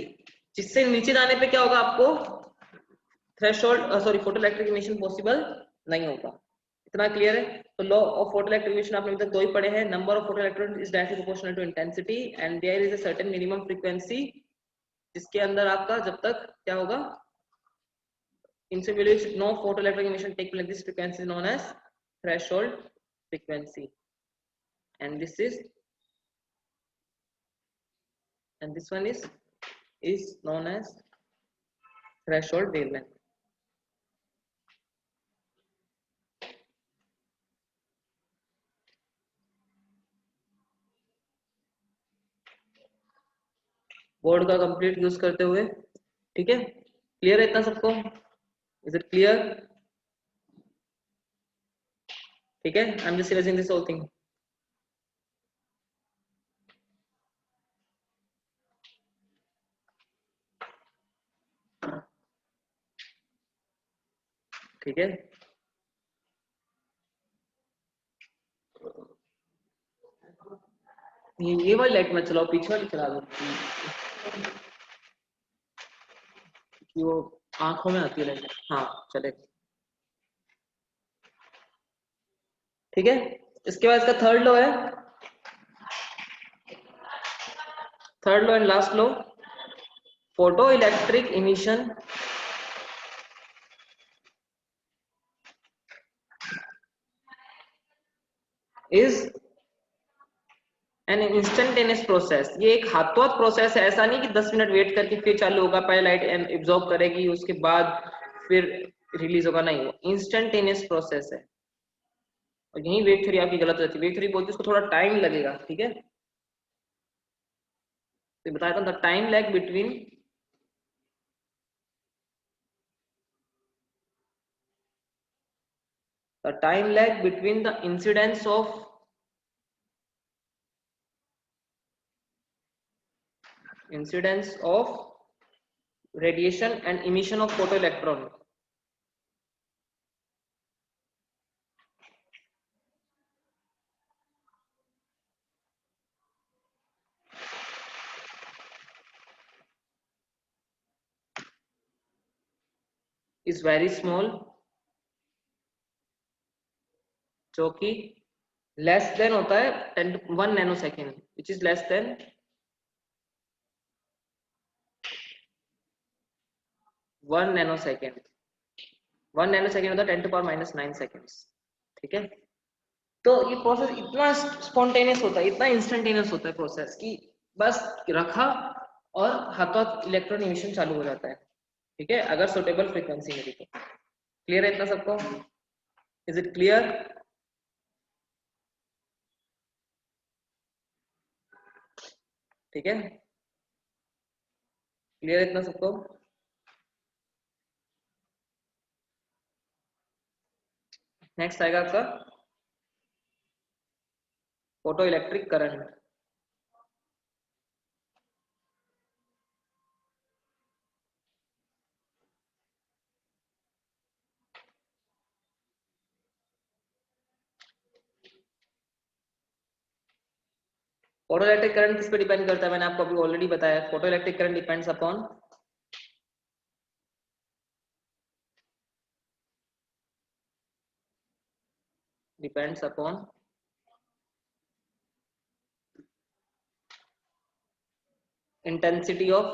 जिससे नीचे जाने पे क्या होगा आपको threshold sorry photo electric emission possible नहीं होगा। इतना क्लियर है। तो law of photo electric emission आपने अभी तक दो ही पढ़े हैं, number of photoelectron is directly proportional to intensity and there is a certain minimum frequency, जिसके अंदर आपका जब तक क्या होगा, इनसे no photo electric emission take place, this frequency is known as threshold frequency and this is and this one is known as threshold wavelength। Board का कंप्लीट यूज करते हुए। ठीक है, क्लियर है इतना सबको, इज इट क्लियर। ठीक है, I am just revising this whole thing. ठीक है, ये वाली लाइट मत चलाओ, पीछे वाली चला दो कि वो आंखों में आती है लाइट। हाँ चलेगा, ठीक है। इसके बाद इसका थर्ड लॉ है, third law and last law, photo electric emission is an instantaneous process. ये एक हाथों हाथ प्रोसेस है, ऐसा नहीं कि 10 मिनट वेट करके फिर चालू होगा, पहले लाइट एब्जॉर्ब करेगी उसके बाद फिर रिलीज होगा, नहीं, वो इंस्टेंटेनियस प्रोसेस है। और यही वेव थ्योरी आपकी गलत रहती है, वेव थ्योरी बोलती है उसको थोड़ा टाइम लगेगा, ठीक है। तो बताया था time lag between the time lag between the incidence of radiation and emission of photoelectron is very small, जो कि लेस देन होता है 1 nano second, which is less than 1 nano second. 1 nano second होता है 10⁻⁹ सेकेंड्स, ठीक है। तो ये प्रोसेस इतना स्पॉन्टेनियस होता है, इतना इंस्टेंटेनियस होता है प्रोसेस कि बस रखा और हाथों हाथ इलेक्ट्रॉन इमिशन चालू हो जाता है, ठीक है, अगर सुटेबल फ्रीक्वेंसी मिली तो। क्लियर है इतना सबको? Is it clear? ठीक है, क्लियर है इतना सबको? नेक्स्ट आएगा आपका photo electric current. Photo electric current किस पे डिपेंड करता है, मैंने आपको अभी ऑलरेडी बताया, photo electric current depends upon intensity of,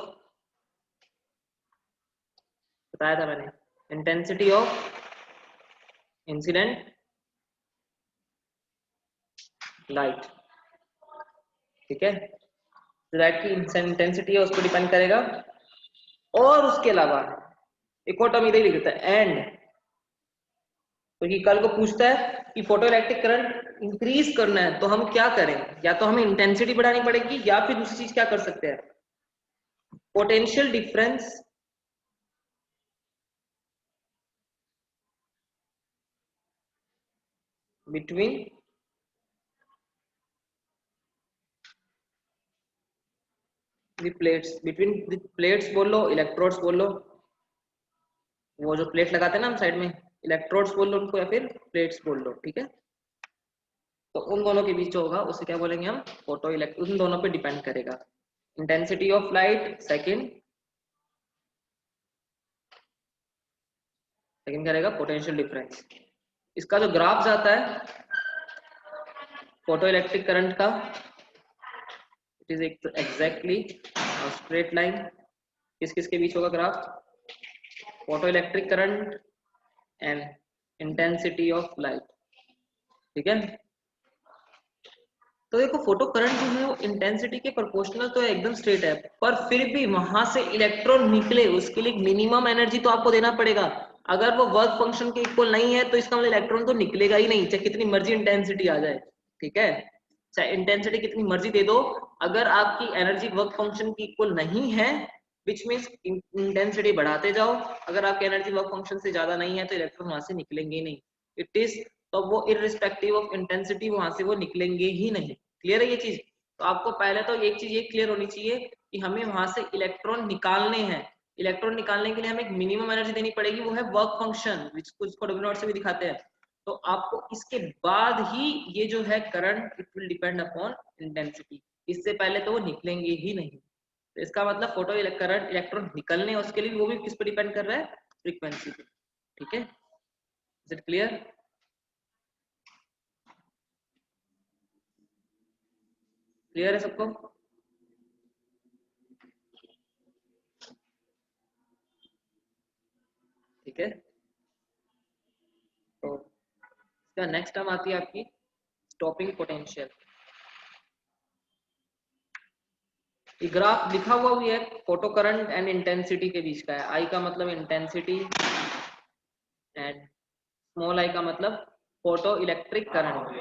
बताया था मैंने, इंटेंसिटी ऑफ इंसिडेंट लाइट, ठीक है। लाइट की इंटेंसिटी है उस पर डिपेंड करेगा। और उसके अलावा एक और टर्म इधर लिख देता है एंड, क्योंकि कल को पूछता है कि फोटो इलेक्ट्रिक करंट इंक्रीज करना है तो हम क्या करें, या तो हमें इंटेंसिटी बढ़ानी पड़ेगी या फिर दूसरी चीज क्या कर सकते हैं, potential difference between the plates बोल लो, इलेक्ट्रोड्स बोल लो, वो जो प्लेट लगाते हैं ना हम साइड में, इलेक्ट्रोड्स बोल लो उनको या फिर प्लेट्स बोल लो, ठीक है। तो उन दोनों के बीच होगा उसे क्या बोलेंगे हम, फोटो इलेक्ट्रिक, उन दोनों पे डिपेंड करेगा। इंटेंसिटी ऑफ लाइट सेकंड करेगा पोटेंशियल डिफरेंस। इसका जो ग्राफ जाता है फोटो इलेक्ट्रिक करंट का, it is exactly straight line. किस किस के बीच होगा graph, photo electric current and intensity of light, ठीक है। तो देखो फोटो करंट जो है वो इंटेंसिटी के प्रोपोर्शनल तो एकदम स्ट्रेट है, पर फिर भी वहां से इलेक्ट्रॉन निकले उसके लिए मिनिमम एनर्जी तो आपको देना पड़ेगा। अगर वो वर्क फंक्शन के इक्वल नहीं है तो इसका मतलब इलेक्ट्रॉन तो निकलेगा ही नहीं, चाहे कितनी मर्जी इंटेंसिटी आ जाए, ठीक है। चाहे इंटेंसिटी कितनी मर्जी दे दो, अगर आपकी एनर्जी वर्क फंक्शन की इक्वल नहीं है, विच मीन्स इंटेंसिटी बढ़ाते जाओ, अगर आपकी एनर्जी वर्क फंक्शन से ज्यादा नहीं है तो इलेक्ट्रॉन वहां से निकलेंगे ही नहीं। इट इज, तो वो इररिस्पेक्टिव ऑफ इंटेंसिटी वहां से वो निकलेंगे ही नहीं। क्लियर है ये चीज? तो आपको पहले तो एक चीज ये क्लियर होनी चाहिए कि हमें वहां से इलेक्ट्रॉन निकालने हैं। इलेक्ट्रॉन निकालने के लिए हमें एक मिनिमम एनर्जी देनी पड़ेगी, वो है वर्क फंक्शन, जिसको W0 से भी दिखाते हैं। तो आपको इसके बाद ही ये जो है current it will depend upon intensity, इससे पहले तो वो निकलेंगे ही नहीं। तो इसका मतलब फोटो करंट इलेक्ट्रॉन निकलने उसके लिए वो भी किस पर डिपेंड कर रहा है, फ्रीक्वेंसी पे। ठीक है, इज इट क्लियर? क्लियर है सबको? ठीक है, तो इसका नेक्स्ट टर्म आती है आपकी स्टॉपिंग पोटेंशियल। ये ग्राफ लिखा हुआ भी है, फोटो करंट एंड इंटेंसिटी के बीच का है। आई का मतलब इंटेंसिटी एंड स्मॉल आई का मतलब photo electric current.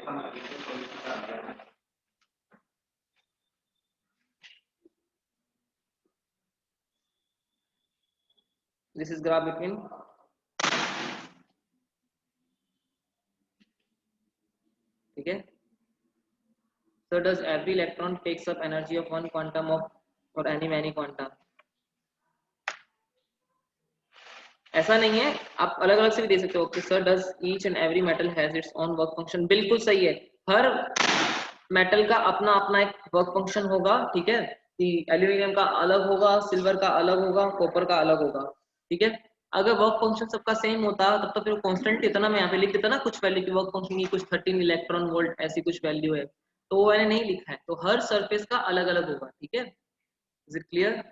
This is graph between ठीक है। So does every electron takes up energy of one quantum of or any many quantum? ऐसा नहीं है, आप अलग अलग से भी दे सकते हो कि sir does each and every metal has its own work function. बिल्कुल सही है, हर मेटल का अपना अपना एक वर्क फंक्शन होगा। ठीक है, कि एल्यूमिनियम का अलग होगा, सिल्वर का अलग होगा, कॉपर का अलग होगा। ठीक है, अगर वर्क फंक्शन सबका सेम होता तब तो फिर कांस्टेंट इतना मैं यहाँ पे लिख देता ना, कुछ वैल्यू की वर्क फंक्शन की कुछ 13 इलेक्ट्रॉन वोल्ट ऐसी कुछ वैल्यू है, तो वो मैंने नहीं लिखा है। तो हर सरफेस का अलग अलग होगा। ठीक है, इज इट क्लियर?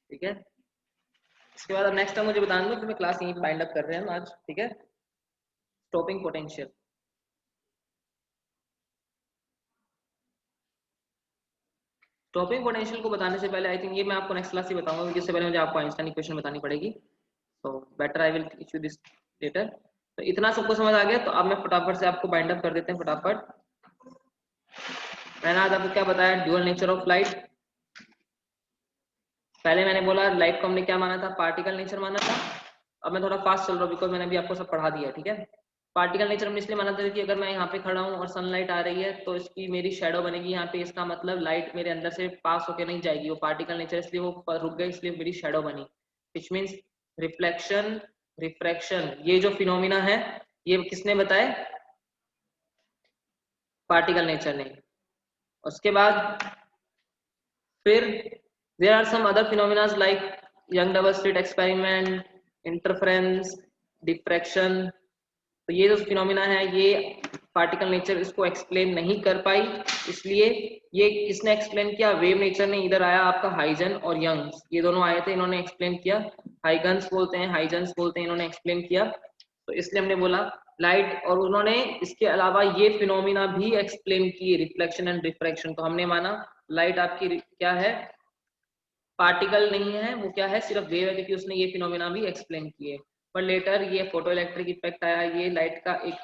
ठीक है, इसके बाद अब नेक्स्ट टाइम मुझे बता दूंगा, फिर मैं क्लास यहीं पे बाइंड अप कर रहे हैं हम आज। ठीक है, स्टॉपिंग पोटेंशियल। स्टॉपिंग पोटेंशियल को बताने से पहले आई थिंक ये मैं आपको नेक्स्ट क्लास ही बताऊंगा, क्योंकि इससे पहले मुझे आपको आइंस्टाइन इक्वेशन बतानी पड़ेगी। तो better I will teach you this later. तो इतना सबको समझ आ गया, तो अब मैं फटाफट से आपको बाइंड अप कर देते हैं फटाफट। मैंने आज आपको क्या बताया, ड्यूअल नेचर ऑफ लाइट। पहले मैंने बोला लाइट को हमने क्या माना था, पार्टिकल नेचर माना था। अब मैं थोड़ा फास्ट चल रहा हूँ बिकॉज मैंने अभी आपको सब पढ़ा दिया। ठीक है, पार्टिकल नेचर हमने इसलिए माना था कि अगर मैं यहाँ पे खड़ा हूँ और सनलाइट आ रही है तो इसकी मेरी शेडो बनेगी यहाँ पे, इसका मतलब लाइट मेरे अंदर से पास होकर नहीं जाएगी, वो पार्टिकल नेचर इसलिए वो रुक गई, इसलिए मेरी शेडो बनी। विच मीन्स रिफ्लेक्शन रिफ्रैक्शन, ये जो फिनोमिना है ये किसने बताए, पार्टिकल नेचर ने। उसके बाद फिर there are some other phenomena like young double slit experiment, interference, diffraction। तो ये जो फिनोमिना है ये पार्टिकल नेचर इसको एक्सप्लेन नहीं कर पाई, इसलिए ये किसने एक्सप्लेन किया, वेव नेचर ने। इधर आया आपका हाइजन और यंग्स, ये दोनों आए थे, इन्होंने एक्सप्लेन किया। हाइगन्स बोलते हैं, हाइजन्स बोलते हैं, इन्होंने एक्सप्लेन किया। तो इसलिए हमने बोला लाइट, और उन्होंने इसके अलावा ये फिनोमिना भी एक्सप्लेन किए, रिफ्लेक्शन एंड रिफ्रैक्शन। तो हमने माना लाइट आपकी क्या है, पार्टिकल नहीं है, वो क्या है, सिर्फ वेव है, क्योंकि उसने ये फिनोमेना भी एक्सप्लेन किए। पर लेटर ये फोटो इलेक्ट्रिक इफेक्ट आया, ये लाइट का एक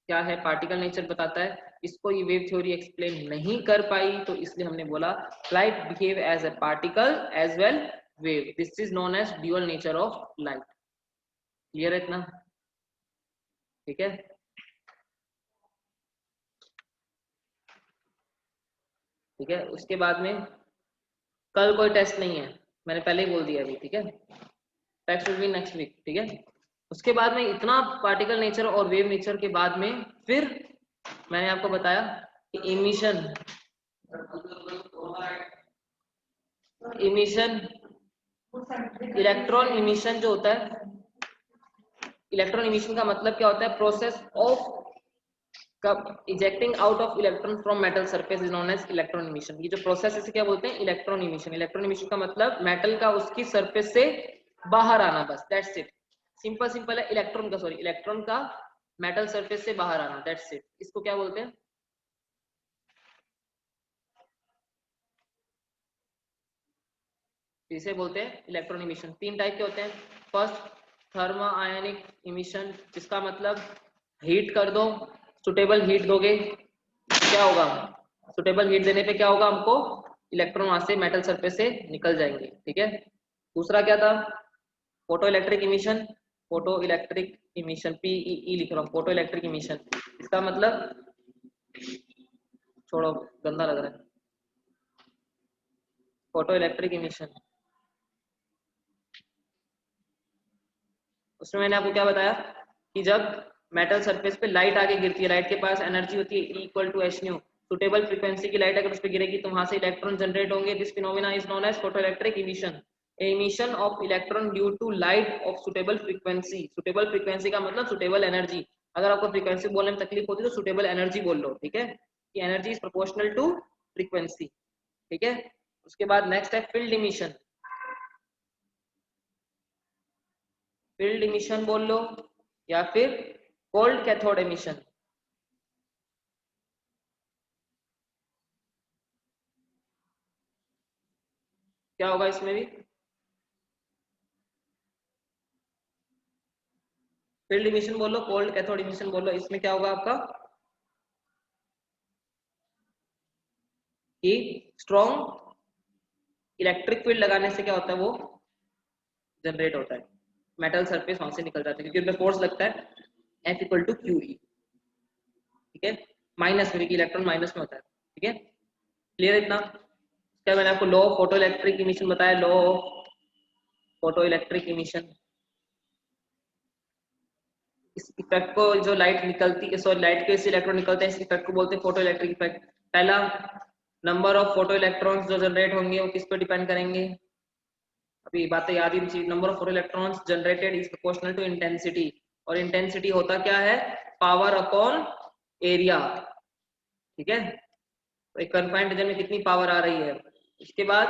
क्या है, पार्टिकल नेचर बताता है, इसको ये वेव थ्योरी एक्सप्लेन नहीं कर पाई। तो इसलिए हमने बोला light behave as a particle as well wave, this is known as dual nature of light. Clear है इतना? ठीक है, ठीक है। उसके बाद में कल कोई टेस्ट नहीं है, मैंने पहले ही बोल दिया अभी। ठीक है, test will be next week. ठीक है, उसके बाद में इतना पार्टिकल नेचर और वेव नेचर के बाद में फिर मैंने आपको बताया कि इमिशन, इमिशन इलेक्ट्रॉन इमिशन जो होता है, इलेक्ट्रॉन इमिशन का मतलब क्या होता है, process of ejecting out of electron from metal surface is known as electron emission. ये जो प्रोसेस है इसे क्या बोलते हैं, इलेक्ट्रॉन इमिशन। इलेक्ट्रॉन इमिशन का मतलब मेटल का उसकी सरफेस से बाहर आना, बस दैट्स इट। सिंपल सिंपल है, इलेक्ट्रॉन का, सॉरी, इलेक्ट्रॉन का मेटल सरफेस से बाहर आना, दैट्स इट। इसको क्या बोलते हैं, इसे बोलते हैं इलेक्ट्रॉन इमिशन। तीन टाइप के होते हैं। फर्स्ट थर्मो आयनिक इमिशन, जिसका मतलब हीट कर दो, सुटेबल हीट दोगे, क्या होगा, सुटेबल हीट देने पे क्या होगा, हमको इलेक्ट्रॉन वहां से मेटल सरफेस से निकल जाएंगे। ठीक है, दूसरा क्या था, photo electric emission. Photo electric emission, PEE लिख रहा हूँ, फोटो इलेक्ट्रिक इमिशन। इसका मतलब, छोड़ो गंदा लग रहा है, फोटो इलेक्ट्रिक इमिशन। उसमें मैंने आपको क्या बताया कि जब मेटल सरफेस पे लाइट आके गिरती है, लाइट के पास एनर्जी होती है E=h/nu, सुटेबल फ्रीक्वेंसी की लाइट अगर उस पर गिरेगी तो वहां से इलेक्ट्रॉन जनरेट होंगे। This phenomena is known as photoelectric emission, emission of electron due to light of suitable frequency. Suitable frequency का मतलब सुटेबल एनर्जी। अगर आपको फ्रीक्वेंसी बोलने में तकलीफ होती है तो सुटेबल एनर्जी बोल लो, ठीक है, कि energy is proportional to frequency, ठीक है। उसके बाद नेक्स्ट है फील्ड इमिशन। फील्ड इमिशन बोल लो या फिर कोल्ड कैथोड इमिशन। क्या होगा इसमें भी? फील्ड इमिशन बोलो, कोल्ड कैथोड इमिशन बोलो, इसमें क्या होगा आपका कि स्ट्रॉन्ग इलेक्ट्रिक फील्ड लगाने से क्या होता है, वो जनरेट होता है, मेटल सरफेस वहां से निकल जाता है क्योंकि उनमें फोर्स लगता है F=QE, ठीक है, माइनस में, इलेक्ट्रॉन माइनस में होता है, ठीक है, क्लियर इतना? क्या मैंने आपको law of photo electric emission बताया, law of photo electric emission. इस इफेक्ट को, जो लाइट निकलती है, सॉरी लाइट के से इलेक्ट्रॉन निकलते हैं, इस इफेक्ट को बोलते हैं फोटो इलेक्ट्रिक इफेक्ट। पहला, नंबर ऑफ फोटो इलेक्ट्रॉन्स जो जनरेट होंगे वो किस पर डिपेंड करेंगे, अभी बातें याद ही चाहिए। Number of photo electrons generated is proportional to intensity, और इंटेंसिटी होता क्या है, पावर अपॉन एरिया, ठीक है, तो एक कन्फाइंड रीजन में कितनी पावर आ रही है। इसके बाद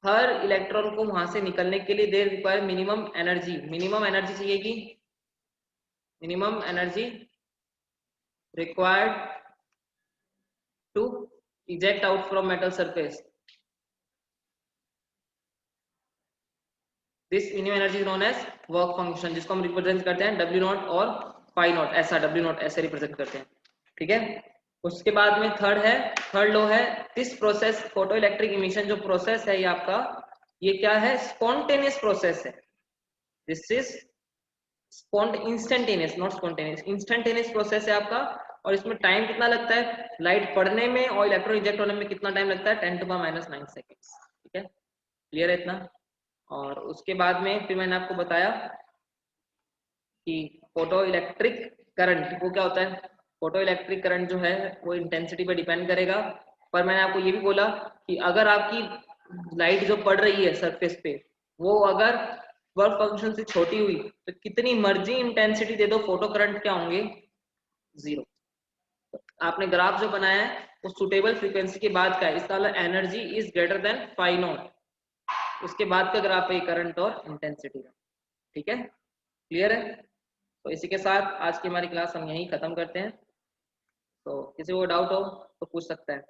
हर इलेक्ट्रॉन को वहां से निकलने के लिए they require minimum energy, minimum energy चाहिएगी, minimum energy required to eject out from metal surface. This minimum energy is known as work function, जिसको हम रिप्रेजेंट करते हैं W0 और phi naught, ऐसा W0 ऐसे रिप्रेजेंट करते हैं, ठीक है। उसके बाद में थर्ड है, थर्ड लॉ है, this process photo electric emission जो प्रोसेस है ये आपका, ये क्या है, स्पॉन्टेनियस प्रोसेस है। This is instantaneous, not spontaneous, instantaneous process है आपका। और इसमें टाइम कितना लगता है लाइट पढ़ने में और इलेक्ट्रॉन इजेक्ट होने में, कितना टाइम लगता है, 10⁻⁹ सेकेंड्स, ठीक है, क्लियर है इतना? और उसके बाद में फिर मैंने आपको बताया कि फोटो इलेक्ट्रिक करंट वो क्या होता है, फोटो इलेक्ट्रिक करंट जो है वो इंटेंसिटी पे डिपेंड करेगा। पर मैंने आपको ये भी बोला कि अगर आपकी लाइट जो पड़ रही है सरफेस पे, वो अगर वर्क फंक्शन से छोटी हुई तो कितनी मर्जी इंटेंसिटी दे दो, फोटो करंट क्या होंगे, जीरो। आपने ग्राफ जो बनाया है वो सुटेबल फ्रीक्वेंसी के बाद का है, इसका मतलब energy is greater than phi not, उसके बाद का ग्राफ है करंट और इंटेंसिटी का, ठीक है, क्लियर है? तो इसी के साथ आज की हमारी क्लास हम यहीं खत्म करते हैं। तो किसी को डाउट हो तो पूछ सकता है।